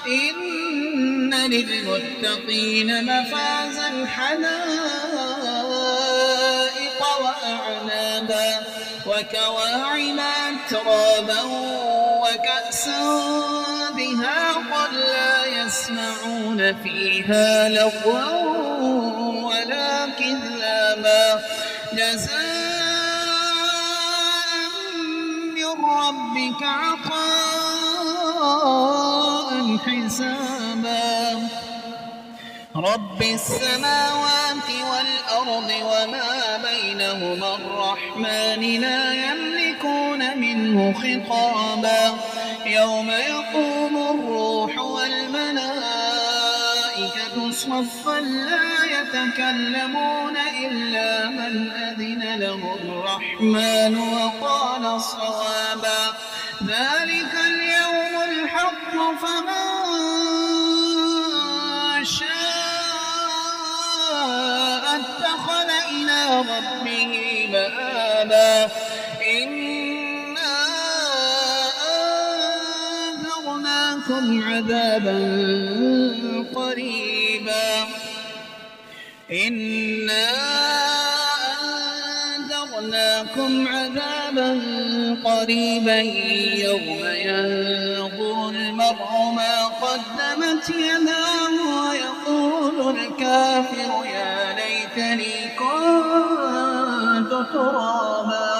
إن للمتقين مفازا حدائق وأعنابا وكواعب أترابا وكأسا دهاقا لا يسمعون فيها لغوا ولا كذابا جزاء من ربك عطاء حسابا رب السماوات والأرض وما بينهما الرحمن لا يملكون منه خطابا يوم يقوم الروح والملائكة صفا لا يتكلمون إلا من أذن له الرحمن وقال صوابا ذلك اليوم الحق فمن شاء اتخذ إلى ربه مآبا إنا أنذرناكم عذابا قريبا يوم ينظر المرء ما قدمت يداه ويقول الكافر يا ليتني كنت ترابا